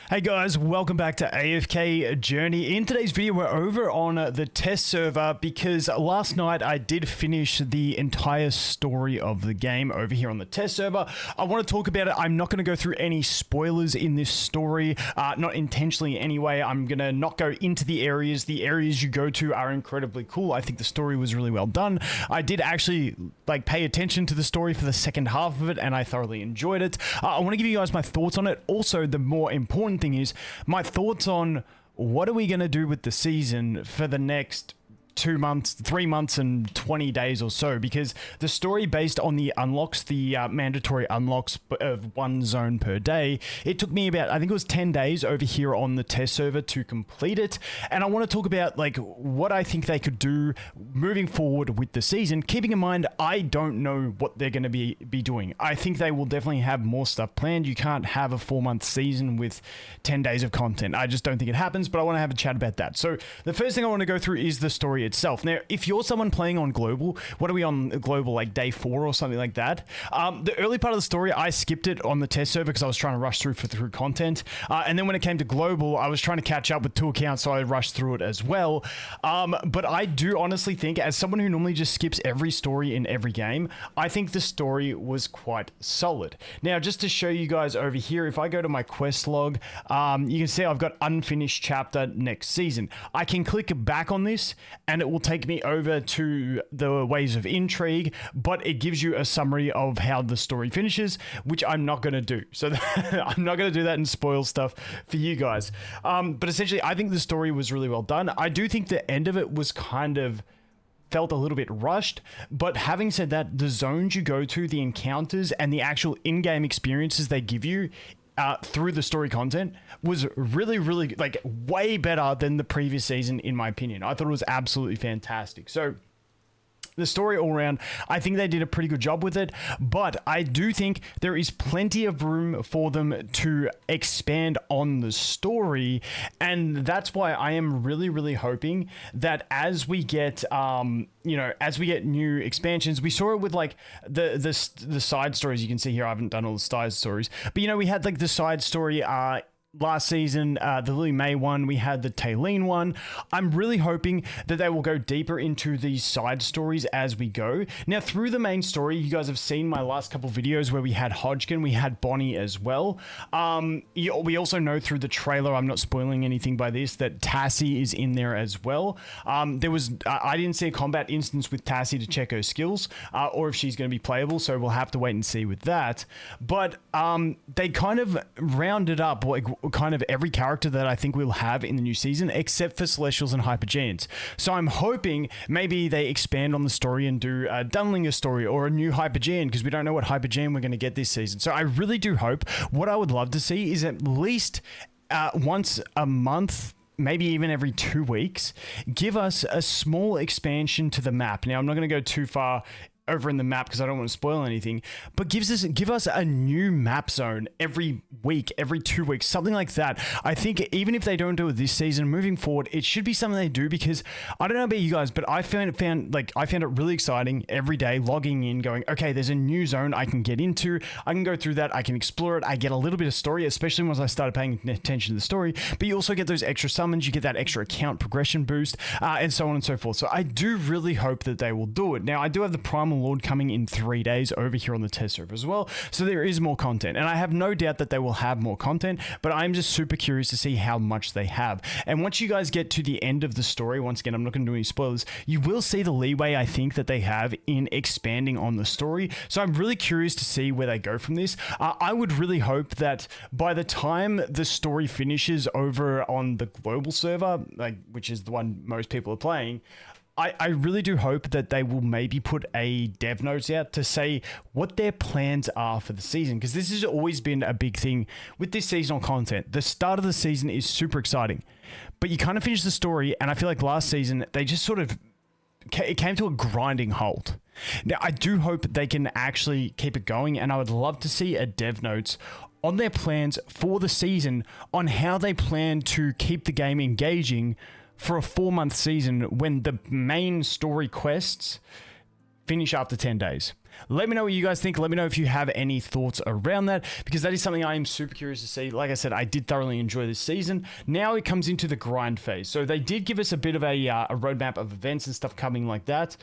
Hey guys, welcome back to AFK Journey. In today's video, we're over on the test server because last night I did finish the entire story of the game over here on the test server. I want to talk about it. I'm not going to go through any spoilers in this story, not intentionally anyway. I'm going to not go into the areas. The areas you go to are incredibly cool. I think the story was really well done. I did actually pay attention to the story for the second half of it, and I thoroughly enjoyed it. I want to give you guys my thoughts on it. Also, the more important thing is my thoughts on what are we going to do with the season for the next 2 months, 3 months and 20 days or so, because the story based on the unlocks, the mandatory unlocks of one zone per day, it took me about, I think it was 10 days over here on the test server to complete it. And I want to talk about what I think they could do moving forward with the season, keeping in mind I don't know what they're going to be doing. I think they will definitely have more stuff planned. You can't have a 4-month season with 10 days of content. I just don't think it happens, but I want to have a chat about that. So the first thing I want to go through is the story itself. Now, if you're someone playing on global, what are we on global, like day 4 or something like that? The early part of the story, I skipped it on the test server because I was trying to rush through content. And then when it came to global, I was trying to catch up with 2 accounts, so I rushed through it as well. But I do honestly think, as someone who normally just skips every story in every game, I think the story was quite solid. Now, just to show you guys over here, if I go to my quest log, you can see I've got unfinished chapter next season. I can click back on this and it will take me over to the Waves of Intrigue, but it gives you a summary of how the story finishes, which I'm not going to do. So I'm not going to do that and spoil stuff for you guys. But essentially, I think the story was really well done. I do think the end of it was kind of felt a little bit rushed, but having said that, the zones you go to, the encounters, and the actual in-game experiences they give you through the story content was really, really way better than the previous season, in my opinion. I thought it was absolutely fantastic. So the story all around, I think they did a pretty good job with it, but I do think there is plenty of room for them to expand on the story, and that's why I am really, really hoping that as we get, as we get new expansions, we saw it with the side stories. You can see here, I haven't done all the side stories, but we had the side story last season, the Lily May one, we had the Taylene one. I'm really hoping that they will go deeper into these side stories as we go. Now, through the main story, you guys have seen my last couple videos where we had Hodgkin, we had Bonnie as well. We also know through the trailer, I'm not spoiling anything by this, that Tassie is in there as well. I didn't see a combat instance with Tassie to check her skills, or if she's going to be playable, so we'll have to wait and see with that. But they kind of rounded up kind of every character that I think we'll have in the new season, except for Celestials and Hypergeans. So I'm hoping maybe they expand on the story and do a Dunlinger story or a new Hypergean, because we don't know what Hypergean we're going to get this season. So I really do hope, what I would love to see is at least once a month, maybe even every 2 weeks, give us a small expansion to the map. Now, I'm not going to go too far over in the map because I don't want to spoil anything, but give us a new map zone every week, every 2 weeks, something like that. I think even if they don't do it this season, moving forward, it should be something they do, because I don't know about you guys, but I found it really exciting every day logging in, going, okay, there's a new zone I can get into. I can go through that. I can explore it. I get a little bit of story, especially once I started paying attention to the story, but you also get those extra summons. You get that extra account progression boost, and so on and so forth. So I do really hope that they will do it. Now, I do have the Primal Lord coming in 3 days over here on the test server as well, so there is more content, and I have no doubt that they will have more content, but I'm just super curious to see how much they have. And once you guys get to the end of the story, once again, I'm not going to do any spoilers, you will see the leeway I think that they have in expanding on the story. So I'm really curious to see where they go from this. I would really hope that by the time the story finishes over on the global server, which is the one most people are playing, I really do hope that they will maybe put a dev notes out to say what their plans are for the season, because this has always been a big thing with this seasonal content. The start of the season is super exciting, but you kind of finish the story, and I feel like last season they just it came to a grinding halt. Now, I do hope they can actually keep it going, and I would love to see a dev notes on their plans for the season, on how they plan to keep the game engaging for a 4-month season when the main story quests finish after 10 days. Let me know what you guys think. Let me know if you have any thoughts around that, because that is something I am super curious to see. Like I said, I did thoroughly enjoy this season. Now it comes into the grind phase. So they did give us a bit of a roadmap of events and stuff coming like that.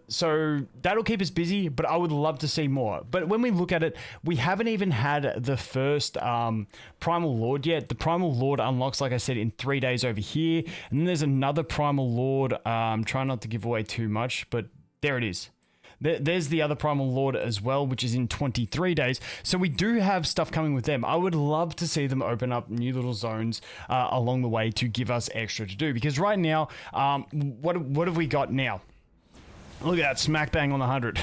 So that'll keep us busy, but I would love to see more. But when we look at it, we haven't even had the first Primal Lord yet. The Primal Lord unlocks, like I said, in 3 days over here. And then there's another Primal Lord. I'm trying not to give away too much, but there it is. There's the other Primal Lord as well, which is in 23 days. So we do have stuff coming with them. I would love to see them open up new little zones along the way to give us extra to do. Because right now, what have we got now? Look at that, smack bang on the 100.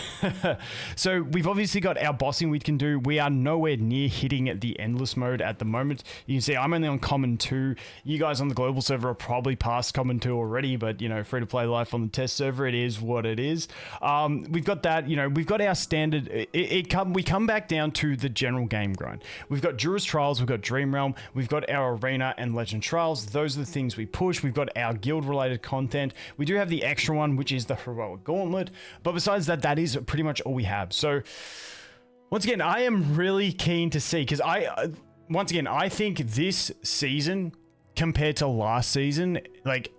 So we've obviously got our bossing we can do. We are nowhere near hitting the endless mode at the moment. You can see I'm only on common 2. You guys on the global server are probably past common 2 already, but you know, free to play life on the test server, it is what it is. We've got that, you know, we've got our standard, we come back down to the general game grind. We've got Jura's Trials, we've got Dream Realm, we've got our Arena and Legend Trials. Those are the things we push. We've got our guild related content. We do have the extra one, which is the Heroic Gauntlet. But besides that, that is pretty much all we have. So once again, I am really keen to see, because once again, I think this season compared to last season, like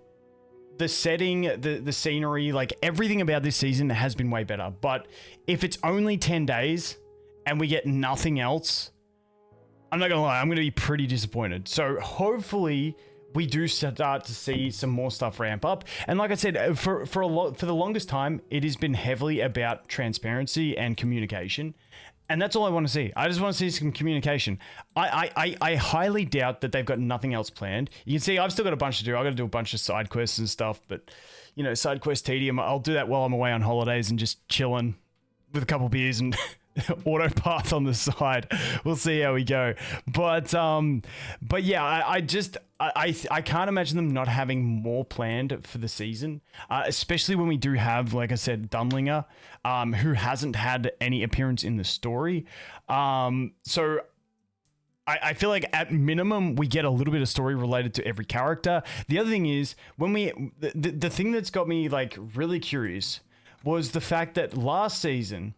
the setting, the scenery, like everything about this season has been way better. But if it's only 10 days and we get nothing else, I'm not gonna lie, I'm gonna be pretty disappointed. So hopefully we do start to see some more stuff ramp up. And like I said, for the longest time, it has been heavily about transparency and communication. And that's all I want to see. I just want to see some communication. I highly doubt that they've got nothing else planned. You can see I've still got a bunch to do. I've got to do a bunch of side quests and stuff, but you know, side quest tedium, I'll do that while I'm away on holidays and just chilling with a couple beers and auto path on the side. We'll see how we go. But yeah, I can't imagine them not having more planned for the season, especially when we do have, like I said, Dunlinger, who hasn't had any appearance in the story. So I feel like at minimum we get a little bit of story related to every character. The other thing is, when the thing that's got me like really curious was the fact that last season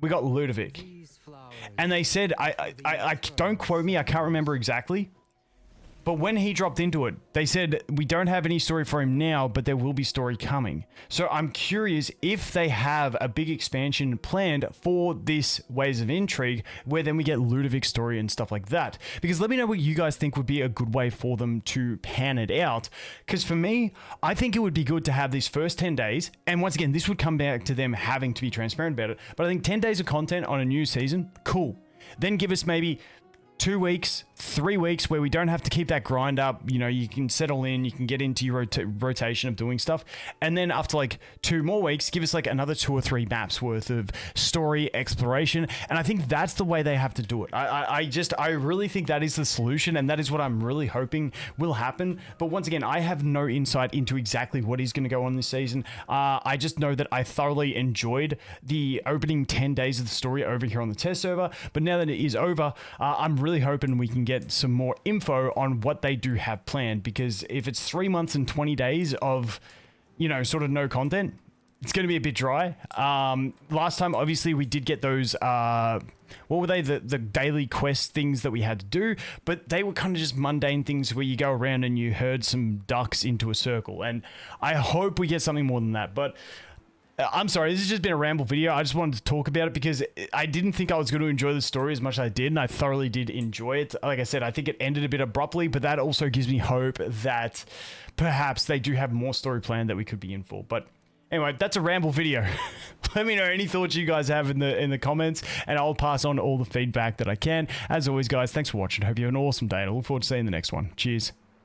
we got Ludovic, and they said, I don't quote me, I can't remember exactly, but when he dropped into it, they said, we don't have any story for him now, but there will be story coming. So I'm curious if they have a big expansion planned for this Waves of Intrigue, where then we get Ludovic's story and stuff like that. Because let me know what you guys think would be a good way for them to pan it out. Because for me, I think it would be good to have these first 10 days. And once again, this would come back to them having to be transparent about it. But I think 10 days of content on a new season, cool. Then give us maybe 2 weeks, 3 weeks where we don't have to keep that grind up. You know, you can settle in, you can get into your rotation of doing stuff. And then after like 2 more weeks, give us like another 2 or 3 maps worth of story exploration. And I think that's the way they have to do it. I really think that is the solution, and that is what I'm really hoping will happen. But once again, I have no insight into exactly what is going to go on this season. I just know that I thoroughly enjoyed the opening 10 days of the story over here on the test server. But now that it is over, I'm really hoping we can get some more info on what they do have planned, because if it's 3 months and 20 days of, you know, sort of no content, it's going to be a bit dry. Last time, obviously, we did get those, what were they? The daily quest things that we had to do, but they were kind of just mundane things where you go around and you herd some ducks into a circle. And I hope we get something more than that. But I'm sorry, this has just been a ramble video. I just wanted to talk about it because I didn't think I was going to enjoy the story as much as I did, and I thoroughly did enjoy it. Like I said, I think it ended a bit abruptly, but that also gives me hope that perhaps they do have more story planned that we could be in for. But anyway, that's a ramble video. Let me know any thoughts you guys have in the comments, and I'll pass on all the feedback that I can. As always, guys, thanks for watching. Hope you have an awesome day, and I look forward to seeing the next one. Cheers.